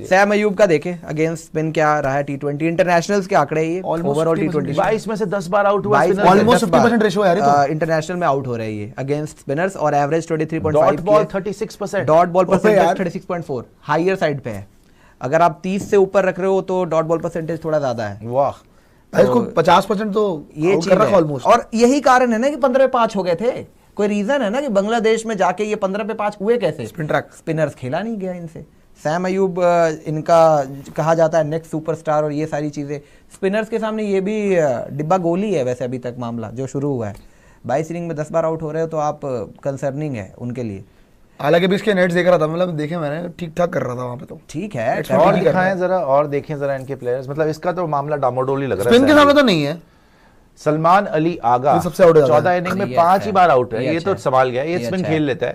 Sam Ayub का देखें against spin क्या रहा है टी20 इंटरनेशनल्स के आंकड़े ये ओवरऑल टी20 22 में से 10 बार आउट हुआ, ऑलमोस्ट 50% रेशियो है यार। इंटरनेशनल में आउट हो रहे हैं ये अगेंस्ट स्पिनर्स और average 23.5 dot ball 36%, dot ball percentage 36.4 higher side पे है। अगर आप 30 से ऊपर रख रहे हो तो डॉट बॉल परसेंटेज थोड़ा ज्यादा है। वाह भाई इसको 50% तो ये चीज है ऑलमोस्ट। और यही कारण है ना कि 15 पे 5 हो गए थे। कोई रीजन है ना कि बांग्लादेश में जाके ये 15 पे 5 हुए कैसे? स्पिन ट्रैक स्पिनर्स खेला नहीं गया इनसे। सैम अयूब इनका कहा जाता है नेक्स्ट सुपरस्टार और ये सारी चीजें, स्पिनर्स के सामने ये भी डिब्बा गोली है वैसे अभी तक मामला जो शुरू हुआ है। 22 इनिंग में 10 बार आउट हो रहे हो तो आप कंसर्निंग है उनके लिए। हालांकि भी इसके नेट्स देख रहा था, मतलब देखे मैंने, ठीक ठाक कर रहा था वहां पे तो। ठीक है और दिखाएं जरा और देखें जरा इनके प्लेयर्स, मतलब इसका तो मामला डामाडोली लग रहा है। स्पिन के सामने तो नहीं है। सलमान अली आगा सबसे आउट 14 इनिंग में 5 ही बार आउट है, ये तो संभाल गया, ये स्पिन खेल लेता है।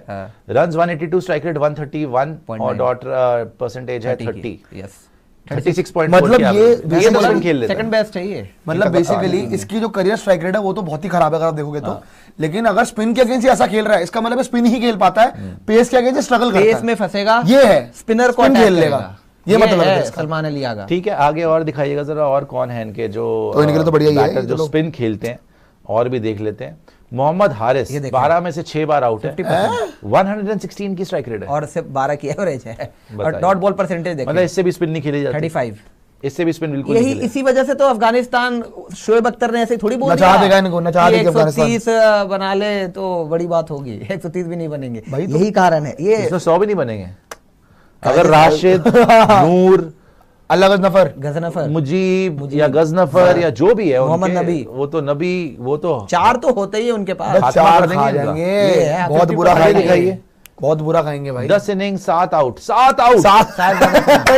रन्स 182, स्ट्राइक रेट 131 और डॉट परसेंटेज है 30। यस 36.4। मतलब ये तो स्पिन खेल लेता है, सेकंड बेस्ट है ये। मतलब बेसिकली इसकी जो करियर स्ट्राइक रेट है वो तो बहुत ही खराब है अगर आप देखोगे तो। लेकिन अगर स्पिन के अगेंस्ट ऐसा खेल रहा है, इसका मतलब स्पिन ही खेल पाता है, पेस के अगेंस्ट स्ट्रगल करता है, पेस में फंसेगा, ये है स्पिनर को खेल लेगा, ये मतलब है सलमान अली आगा। ठीक है, आगे और दिखाइएगा जरा, और कौन है इनके जो तो इनके लिए तो बढ़िया बैटर जो स्पिन खेलते हैं, और भी देख लेते हैं। मोहम्मद हारिस 12 में से 6 बार आउट है, 116 की स्ट्राइक रेट है और सिर्फ 12 की एवरेज है। और डॉट बॉल परसेंटेज देखिए, मतलब इससे भी स्पिन नहीं खेली जाती, 35, इससे भी स्पिन बिल्कुल यही इसी वजह से तो अफगानिस्तान, शोएब अख्तर ने ऐसे थोड़ी बोल नचा देगा इनको, नचा देगा। 130 बना ले तो बड़ी बात होगी, 130 भी नहीं बनेंगे, यही कारण है ये। 100 भी नहीं बनेंगे अगर राशिद, नूर, अल्लाह गजनफर, मुजीब या गजनफर या जो भी है, मोहम्मद नबी, वो तो नबी, वो तो 4 तो होते ही उनके पास। 4 खा जाएंगे, बहुत बुरा खाएंगे, बहुत बुरा खाएंगे भाई। 10 इनिंग 7 आउट, 7 आउट,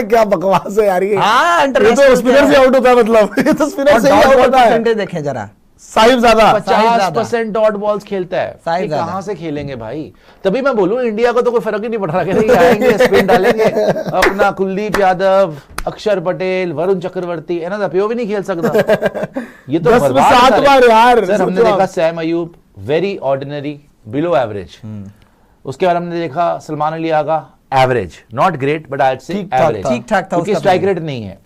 क्या बकवास है यार ये। हाँ, ये तो स्पिनर से आउट होता है, मतलब ये तो स्पिनर से आउट होता है। परसेंटेज देखें जरा, साहिब ज्यादा 50% डॉट बॉल्स खेलता है, कहां से खेलेंगे भाई? तभी मैं बोलूं इंडिया को तो कोई फर्क ही नहीं पड़ रहा कि आएंगे स्पिन डालेंगे, अपना कुलदीप यादव, अक्षर पटेल, वरुण चक्रवर्ती, एना दपियो भी नहीं खेल सकता। ये तो 7 बार यार। सर हमने देखा Saim Ayub very ordinary, below average. उसके बाद हमने देखा Salman Ali Agha average, not great but I say average, ठीक ठाक था, क्योंकि स्ट्राइक रेट नहीं है।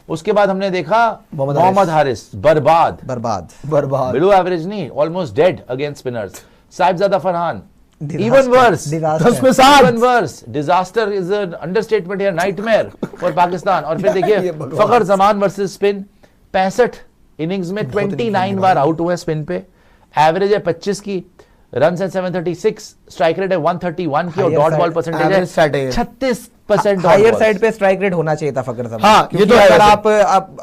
उसके बाद हमने देखा मोहम्मद हारिस, बर्बाद, बिलो एवरेज नहीं, almost dead against spinners. Sahibzada Farhan, even worse, 10 worse, disaster is an understatement here, nightmare for Pakistan. और फिर देखिए फखर जमान वर्सेस स्पिन, 65 इनिंग्स में 29 बार आउट हुए स्पिन पे, एवरेज है 25 की, रन है 736, स्ट्राइक रेट है 131 की और डॉट बॉल परसेंटेज है 36%। हायर साइड पे स्ट्राइक रेट होना चाहिए था फखर जमान। हाँ, ये तो अगर आप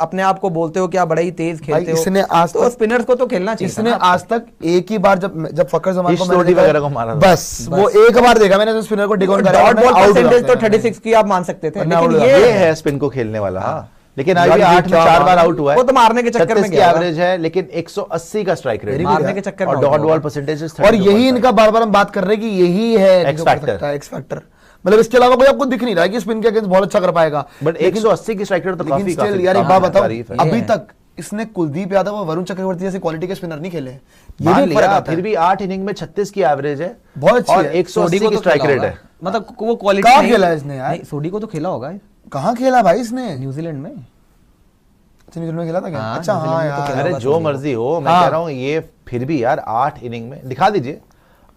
अपने आप को बोलते हो कि आप बड़ा ही तेज खेलते हो, इसने आज तो स्पिनर्स को तो खेलना चाहिए। इसने आज तक एक ही बार जब फखर जमान को वगैरह को मारा, बस वो एक बार देखा मैंने, स्पिनर को डिग ऑन करा, डॉट बॉल परसेंटेज तो 36 की आप मान सकते थे, लेकिन ये है स्पिन को खेलने वाला। लेकिन अभी 8 में 4 बार आउट हुआ है, वो तो मारने के चक्कर में गया, एवरेज है, लेकिन 180 का स्ट्राइक रेट, मारने के चक्कर में, और डॉट बॉल परसेंटेज। और यही इनका बार-बार हम बात कर रहे हैं कि यही है एक्स फैक्टर। मतलब इसके अलावा कोई आपको दिख नहीं रहा है कि स्पिन के अगेंस्ट बहुत अच्छा कर पाएगा, बट 180 की स्ट्राइक रेट तो काफी यार। एक बात बताओ, अभी तक इसने कुलदीप यादव और वरुण चक्रवर्ती जैसे क्वालिटी के स्पिनर नहीं खेले, ये भी फर्क आता है। फिर भी 8 इनिंग में 36 की एवरेज है, बहुत अच्छी और 180 की स्ट्राइक रेट है। मतलब वो क्वालिटी कहां खेला इसने यार? सोडी को तो खेला होगा, कहां खेला भाई इसने? न्यूजीलैंड में। न्यूजीलैंड में खेला था क्या? अच्छा हाँ यार, अरे जो मर्जी हो, मैं कह रहा हूँ ये फिर भी यार 8 इनिंग में दिखा दीजिए,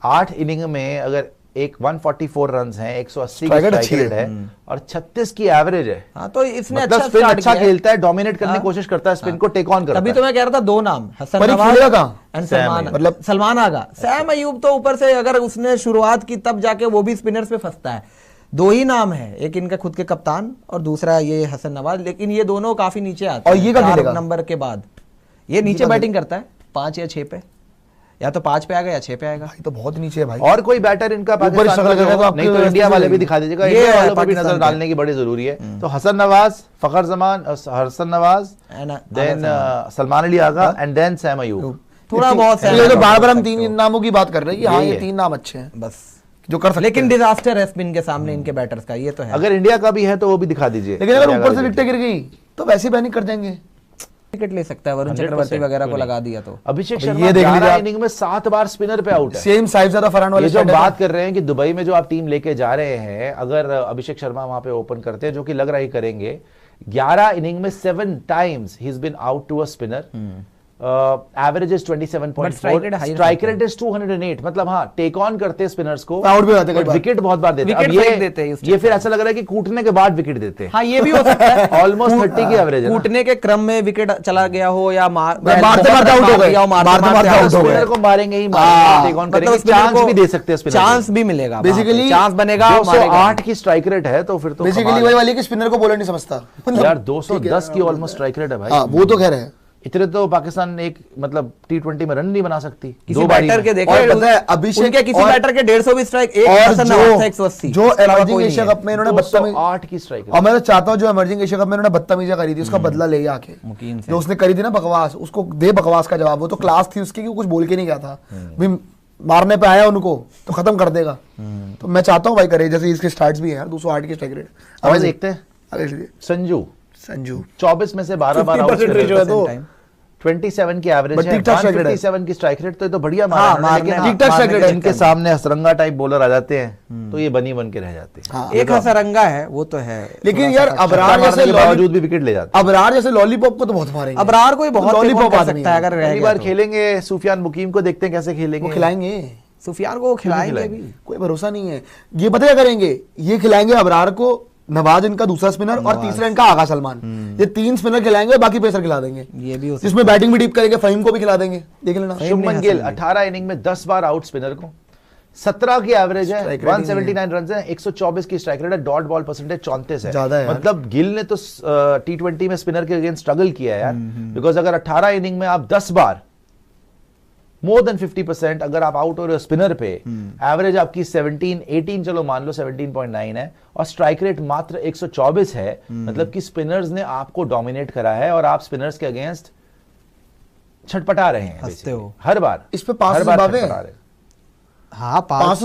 8 इनिंग में अगर एक 144 रन्स हैं, 180 की स्ट्राइक रेट है और 36 की एवरेज है। हाँ, तो इसने मतलब अच्छा स्पिन स्टार्ट अच्छा किया, खेलता है, डोमिनेट करने की कोशिश करता है, स्पिन को टेक ऑन करता है। तभी तो मैं कह रहा था 2 नाम, हसन पर नवाज खेलेगा एंड सलमान, मतलब सलमान आगा। सैम अयूब तो ऊपर से अगर उसने शुरुआत की तब जाके वो भी स्पिनर्स पे फंसता है। 2 ही नाम है, एक इनका खुद के कप्तान और दूसरा ये हसन नवाज, लेकिन ये दोनों काफी नीचे आते हैं। और ये 4 नंबर के बाद ये नीचे बैटिंग करता है, 5 या 6 पे, या तो 5 पे आएगा या 6 पे आएगा। तो बहुत नीचे है भाई। और कोई बैटर इनका पाकिस्तान का नहीं तो इंडिया वाले भी दिखा दीजिएगा, इंडिया वालों पर भी नजर डालने की बड़ी जरूरी है। तो Hasan Nawaz, Fakhar Zaman, Hasan Nawaz, then Salman Ali Agha and then Saim Ayub. थोड़ा बहुत ये तो बार-बार हम 3 नामों की बात कर रहे हैं कि हाँ ये 3 नाम अच्छे हैं बस जो कर सकते हैं, लेकिन डिजास्टर है स्पिन के सामने इनके बैटर्स का, ये तो है। अगर इंडिया का भी है तो वो भी दिखा दीजिए। लेकिन अगर ऊपर से विकेटें गिर गई तो वैसे बैनिंग कर देंगे। विकेट ले सकता है वरुण चक्रवर्ती वगैरह को लगा दिया तो। अभिषेक शर्मा 11 इनिंग में 7 बार स्पिनर पे आउट है। सेम साइज ज्यादा फरहान वाले। ये जो बात कर रहे हैं कि दुबई में जो आप टीम लेके जा रहे हैं, अगर अभिषेक शर्मा वहां पे ओपन करते हैं, जो कि लग रहा ही करेंगे, 11 इनिंग में 7 टाइम्स ही has been out to a spinner. Average is 27.4, strike rate is 208। मतलब हाँ, टेक ऑन करते हैं स्पिनर्स को, आउट भी होते हैं, विकेट बहुत बार देते हैं। अब ये फिर ऐसा लग रहा है कि कूटने के बाद विकेट देते हैं। हाँ, ये भी हो सकता है। ऑलमोस्ट 30 की एवरेज है। कूटने के क्रम में विकेट चला गया हो या मारते आउट हो गए, स्पिनर को मारेंगे ही, टेक ऑन करेंगे, चांस भी दे सकते हैं, चांस भी मिलेगा, बेसिकली चांस बनेगा। 208 की स्ट्राइक रेट है, तो फिर तो बेसिकली वही वाली कि स्पिनर को बॉलर नहीं समझता यार। 210 की ऑलमोस्ट स्ट्राइक रेट है भाई। वो तो कह रहे हैं। इतने तो पाकिस्तान एक मतलब T20 में रन नहीं बना सकती। किसी बैटर के देखे, और पता है अभिषेक के किसी बैटर के 150 भी स्ट्राइक, एक और 180 जो इमर्जिंग एशिया कप में इन्होंने 208 की स्ट्राइक। और मैं तो चाहता हूं जो इमर्जिंग एशिया कप में इन्होंने बदतमीजियां करी थी उसका बदला ले आके, जो उसने करी थी ना बकवास, उसको दे बकवास का जवाब। वो तो क्लास थी उसकी कि कुछ बोल के नहीं गया था, भी मारने पे आया उनको तो खत्म कर देगा। तो मैं चाहता हूँ भाई करे, जैसे इसके स्टार्ट्स भी है यार 208 की स्ट्राइक रेट। अब देखते हैं संजू 24 में से 12 बार आउट है तो 27 की एवरेज है, 157 की स्ट्राइक रेट, तो ये तो बढ़िया मारा है। लेकिन ठीक-ठाक स्ट्राइक रेट है। इनके सामने हसरंगा टाइप बॉलर आ जाते हैं तो ये बनी बन के रह जाते हैं। एक हसरंगा है वो तो है, लेकिन यार अबरार जैसे बावजूद भी विकेट ले जाते हैं। अबरार जैसे लॉलीपॉप को तो बहुत मारेंगे। अबरार को बहुत लॉलीपॉप आ सकता है अगर अगली बार खेलेंगे। सुफियान मुकीम को देखते हैं कैसे खेलेंगे। खिलाएंगे सुफियान को, खिलाएंगे भी, कोई भरोसा नहीं है। ये पता क्या करेंगे, ये खिलाएंगे अबरार को, नवाज इनका दूसरा स्पिनर और तीसरा इनका आगा सलमान। ये 3 स्पिनर खिलाएंगे, बाकी पेसर खिला देंगे। ये भी इसमें बैटिंग भी डीप करेंगे, फहीम को भी खिला देंगे, देख लेना। शुभमन गिल 18 इनिंग में 10 बार आउट स्पिनर को, 17 की एवरेज है, 179 रन है, 124 की स्ट्राइक रेट है, डॉट बॉल परसेंटेज 34 है। ज्यादा है मतलब गिल ने तो T20 में स्पिनर के अगेंस्ट स्ट्रगल किया है यार। बिकॉज अगर 18 इनिंग में आप 10 बार मोर देन 50% अगर आप आउट हो रहे हो स्पिनर पे, एवरेज आपकी 18 चलो मान लो 17.9 है, और स्ट्राइक रेट मात्र 124 है। मतलब कि स्पिनर्स ने आपको डोमिनेट करा है और आप स्पिनर्स के अगेंस्ट छटपटा रहे हैं हर बार। इस पे 5 जिम्बाब्वे, हाँ 5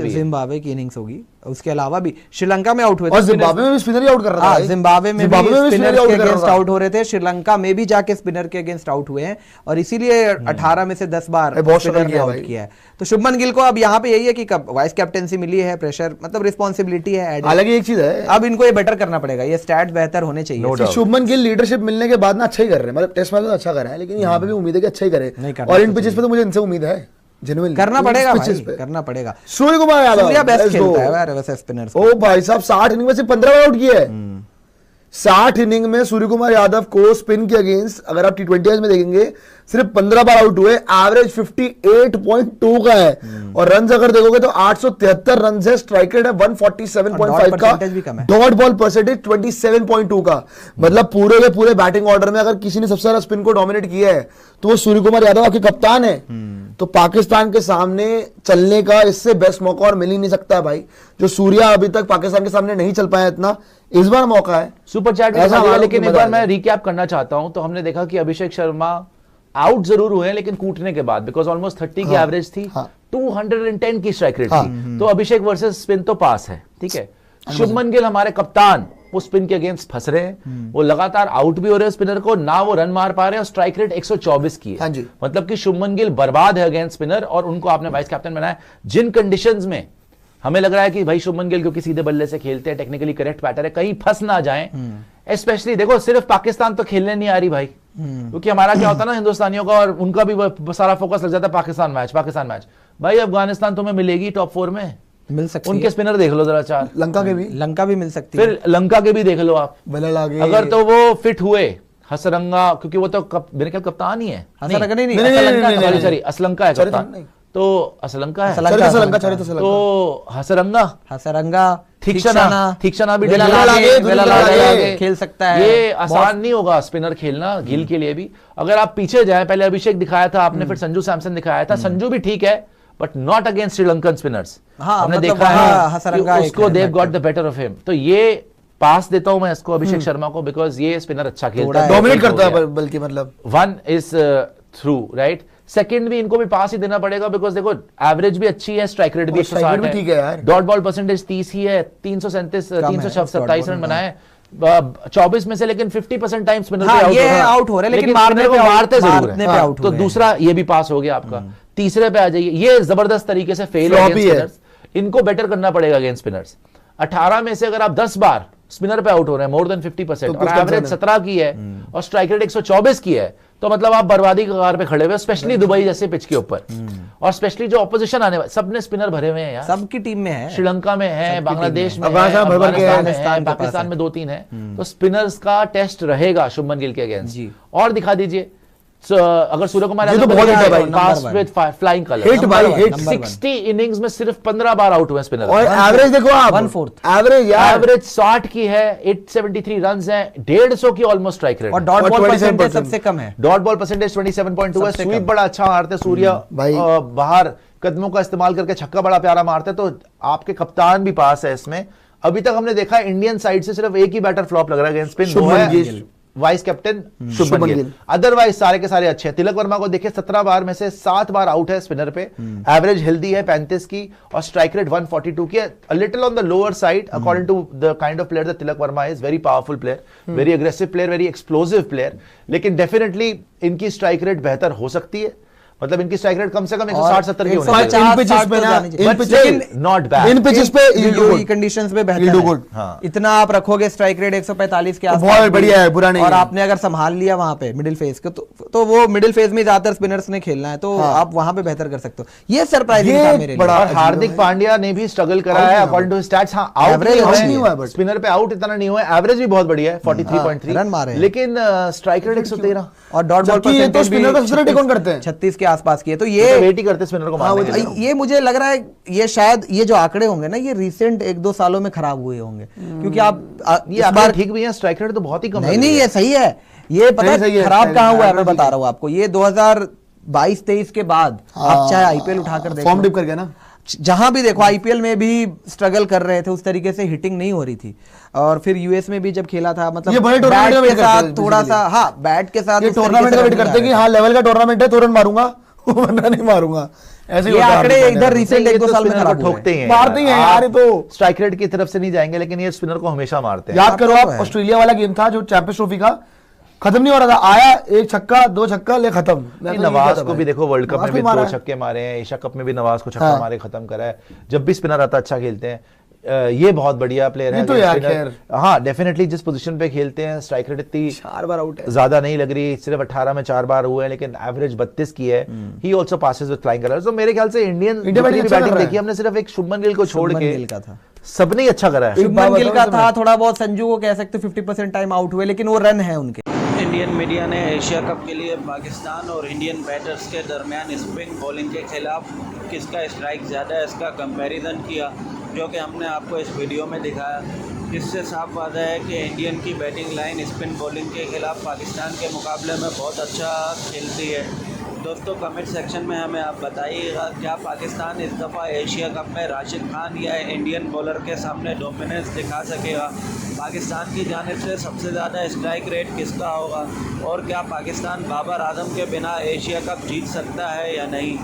जिम्बाब्वे की इनिंग्स होगी। उसके अलावा भी श्रीलंका में आउट हुए थे, और जिम्बाब्वे में भी स्पिनर ही आउट कर रहा था। जिम्बाब्वे में भी स्पिनर के अगेंस्ट आउट हो रहे थे, श्रीलंका में भी जाके स्पिनर के अगेंस्ट आउट हुए हैं, और इसीलिए 18 में से 10 बार स्पिनर ने आउट किया है। तो शुभमन गिल को अब यहाँ पे यही है कि वाइस कैप्टेंसी मिली है, प्रेशर मतलब रिस्पॉन्सिबिलिटी है। हालांकि एक चीज है, अब इनको ये बेटर करना पड़ेगा, ये स्टैट्स बेहतर होने चाहिए। शुभमन गिल लीडरशिप मिलने के बाद ना अच्छा ही कर रहे हैं, मतलब टेस्ट मैच में अच्छा कर रहे हैं, लेकिन यहाँ पे भी उम्मीद है कि अच्छा ही करे। और इन पिचेस पे तो मुझे इनसे उम्मीद है, करना पड़ेगा भाई, करना पड़ेगा। सूर्य कुमार यादव सूर्या बेस्ट खेलता है यार वैसे स्पिनर्स। ओ भाई साहब 60 इनिंग में से 15 बार आउट किया है। 60 इनिंग में सूर्य कुमार यादव को स्पिन के अगेंस्ट अगर आप T20 में देखेंगे सिर्फ 15 बार आउट हुए, एवरेज 58.2 का है, और रन अगर देखोगे तो 873 रन है, स्ट्राइक रेट है 147.5 का, डॉट बॉल परसेंटेज 27.2 का। मतलब पूरे के पूरे बैटिंग ऑर्डर में अगर किसी ने सबसे ज्यादा स्पिन को डोमिनेट किया है तो वो सूर्य कुमार यादव आपके कप्तान है। तो पाकिस्तान के सामने चलने का इससे बेस्ट मौका और मिल ही नहीं सकता है भाई। जो सूर्या अभी तक पाकिस्तान के सामने नहीं चल पाया इतना, इस बार मौका है। सुपर चैट ऐसा, लेकिन एक बार मैं रिकैप करना चाहता हूं। तो हमने देखा कि अभिषेक शर्मा आउट जरूर हुए हैं, लेकिन कूटने के बाद, बिकॉज ऑलमोस्ट 30 की एवरेज थी, 210 की स्ट्राइक रेट थी। तो अभिषेक वर्सेस स्पिन तो पास है, ठीक है। शुभमन गिल हमारे कप्तान, वो स्पिन के अगेंस्ट फंस रहे हैं, वो लगातार आउट भी हो रहे हैं स्पिनर को, ना वो रन मार पा रहे हैं, और स्ट्राइक रेट 124 की है। मतलब कि शुभमन गिल बर्बाद है अगेंस्ट स्पिनर, और उनको आपने वाइस कैप्टन बनाया। जिन कंडीशंस में हमें लग रहा है कि भाई शुभमन गिल क्योंकि सीधे बल्ले से खेलते हैं, टेक्निकली करेक्ट बैटर है, कहीं फंस ना जाए। स्पेशली देखो, सिर्फ पाकिस्तान तो खेलने नहीं आ रही भाई, क्योंकि हमारा क्या होता है ना हिंदुस्तानियों का, और उनका भी सारा फोकस लग जाता है पाकिस्तान मैच। भाई अफगानिस्तान तुम्हें मिलेगी टॉप 4 में, मिल सकती उनके स्पिनर देख लो जरा 4। लंका के भी मिल सकती है, फिर लंका के भी देख लो आप, अगर तो वो फिट हुए। हसरंगा, क्योंकि वो तो मेरे ख्याल कप्तान ही है। सॉरी असलंका है कप्तान, तो असलंका है, तो हसरंगा तीक्षणा भी खेल सकता है। ये आसान नहीं होगा स्पिनर खेलना गिल के लिए भी। अगर आप पीछे जाए, पहले अभिषेक दिखाया था आपने, फिर संजू सैमसन दिखाया था। संजू भी ठीक है, but not against Sri Lankan spinners. हमने देखा है उसको they got the better of him. तो ये पास देता हूं मैं इसको अभिषेक शर्मा को, बिकॉज ये स्पिनर अच्छा खेलता है, डोमिनेट करता है, बल्कि मतलब 1 इज थ्रू राइट। सेकंड भी इनको भी पास ही देना पड़ेगा, बिकॉज देखो एवरेज भी अच्छी है, स्ट्राइक रेट भी 160 है, डॉट बॉल परसेंटेज 30 ही है, 327 रन बनाए, 24 में से लेकिन 50% टाइम स्पिनर हाँ, पे ये आउट हो रहे लेकिन मारने को मारते जरूर पे है। आउट तो दूसरा ये भी पास हो गया आपका। तीसरे पे आ जाइए, ये जबरदस्त तरीके से फेल है अगेंस्ट स्पिनर्स, इनको बेटर करना पड़ेगा अगेंस्ट स्पिनर्स। 18 में से अगर आप 10 बार स्पिनर पे आउट हो रहे हैं, मोर देन 50%, और एवरेज 17 की है और स्ट्राइक रेट 124 की है, तो मतलब आप बर्बादी के कगार पे खड़े हुए, स्पेशली दुबई जैसे पिच के ऊपर। और स्पेशली जो ऑपोजिशन आने वाले, सबने स्पिनर भरे हुए हैं यार, सबकी टीम में है, श्रीलंका में है, बांग्लादेश में है, अफगानिस्तान में है, पाकिस्तान में 2-3 है। तो स्पिनर्स का टेस्ट रहेगा शुभमन गिल के अगेंस्ट। और दिखा दीजिए अगर सूर्य कुमार यादव बहुत हिट है भाई, पास विद फ्लाइंग कलर, हिट भाई, हिट 60 इनिंग्स में सिर्फ 15 बार आउट हुए स्पिनर। और एवरेज देखो आप, 1/4 एवरेज यार, एवरेज 60 की है, 873 रन्स हैं, 150 की ऑलमोस्ट स्ट्राइक रेट, और डॉट बॉल परसेंटेज सबसे कम है, डॉट बॉल परसेंटेज 27.2 है। स्वीप बड़ा अच्छा मारते सूर्य, बाहर कदमों का इस्तेमाल करके छक्का बड़ा प्यारा मारते, तो आपके कप्तान भी पास है इसमें। अभी तक हमने देखा इंडियन साइड से सिर्फ एक ही बैटर फ्लॉप लग रहा है अगेंस्ट स्पिन, वो है vice captain Shubman Gill. Otherwise सारे के सारे अच्छे हैं। तिलक वर्मा को देखिए 17 बार में से 7 बार आउट है स्पिनर पे, एवरेज हेल्दी है 35 की, और स्ट्राइक रेट 142 की है, a little on the lower side according to the kind of player that Tilak Varma is. Very powerful player, very aggressive player, very explosive player, लेकिन डेफिनेटली इनकी स्ट्राइक रेट बेहतर हो सकती है। मतलब इनकी स्ट्राइक रेट कम से कम 160-70 की होनी चाहिए। इन पिचेस पे ना, इन पिचेस नॉट बैड, इन पिचेस पे यूई कंडीशंस में बेहतर है। इतना आप रखोगे स्ट्राइक रेट 145 के आसपास, बहुत बढ़िया है, बुरा नहीं और है। आपने अगर संभाल लिया वहां पे मिडिल फेज को, तो वो मिडिल फेज में ज्यादातर स्पिनर्स ने खेलना है, तो आप वहां पे बेहतर कर सकते हो। ये सरप्राइजिंग था मेरे लिए। और हार्दिक पांड्या ने भी स्ट्रगल करा है अकॉर्डिंग टू स्टैट्स। हाँ, एवरेज नहीं हुआ है, स्पिनर पे आउट इतना नहीं हुआ है, एवरेज भी बहुत बढ़िया है 43.3 रन मारे, लेकिन स्ट्राइक रेट 113, और डॉट बॉल परसेंटेज स्पिनर का सबसे कौन करते हैं 36 के आसपास की है। तो ये वेट ही करते स्पिनर को मारने के लिए। ये मुझे लग रहा है ये शायद ये जो आंकड़े होंगे ना, ये रिसेंट 1-2 सालों में खराब हुए होंगे, क्योंकि आप ये इस बार ठीक भी है, स्ट्राइक रेट तो बहुत ही कम है। नहीं, ये सही है। ये पता है खराब कहाँ हुआ है, मैं बता रहा हूँ आपको। ये 2022-23 के बाद आप चाहे आईपीएल उठाकर देखो, फॉर्म डिप कर गया ना, जहां भी देखो आईपीएल में भी स्ट्रगल कर रहे थे, उस तरीके से हिटिंग नहीं हो रही थी। और फिर यूएस में भी जब खेला था, मतलब ये बड़े बैट के साथ थोड़ा सा, हाँ बैट के साथ टूर्नामेंट का वेट करते कि हाँ लेवल का टूर्नामेंट है तो रन मारूंगा, वरना नहीं मारूंगा। ऐसे ये आंकड़े इधर रिसेंट 1-2 साल में खराब ठोकते हैं, मारते हैं यार। ये तो स्ट्राइक रेट की तरफ से नहीं जाएंगे, लेकिन ये स्पिनर को हमेशा मारते हैं। याद करो आप, ऑस्ट्रेलिया वाला गेम था जो चैंपियंस ट्रॉफी का, खत्म नहीं हो रहा था, आया एक छक्का 2 छक्का ले खत्म। नवाज को भी देखो वर्ल्ड कप में भी 2 छक्के मारे हैं, एशिया कप में भी नवाज को छक्का मारे खत्म करा है। जब भी स्पिनर आता अच्छा खेलते हैं। ये बहुत बढ़िया प्लेयर है तो यार खैर, हाँ डेफिनेटली जिस पोजीशन पे खेलते हैं स्ट्राइक रेट इतनी 4 बार आउट है, ज्यादा नहीं लग रही, सिर्फ 18 में 4 बार हुए हैं, लेकिन एवरेज 32 की है। ही also passes with flying colours. तो मेरे ख्याल से इंडियन बैटिंग देखी हमने, सिर्फ एक शुभमन गिल को छोड़ के सबने ही अच्छा करा है। शुभमन गिल का था, थोड़ा बहुत संजू को कह सकते 50% टाइम आउट हुए, लेकिन वो रन है उनके। इंडियन मीडिया ने एशिया कप के लिए पाकिस्तान और इंडियन बैटर्स के दरमियान स्पिन बॉलिंग के खिलाफ किसका स्ट्राइक ज़्यादा है इसका कंपैरिजन किया, जो कि हमने आपको इस वीडियो में दिखाया। इससे साफ वादा है कि इंडियन की बैटिंग लाइन स्पिन बॉलिंग के खिलाफ पाकिस्तान के मुकाबले में बहुत अच्छा खेलती है। दोस्तों कमेंट सेक्शन में हमें आप बताइएगा, क्या पाकिस्तान इस दफ़ा एशिया कप में राशिद खान या इंडियन बॉलर के सामने डोमिनेंस दिखा सकेगा? पाकिस्तान की जानिब से सबसे ज़्यादा स्ट्राइक रेट किसका होगा, और क्या पाकिस्तान बाबर आजम के बिना एशिया कप जीत सकता है या नहीं?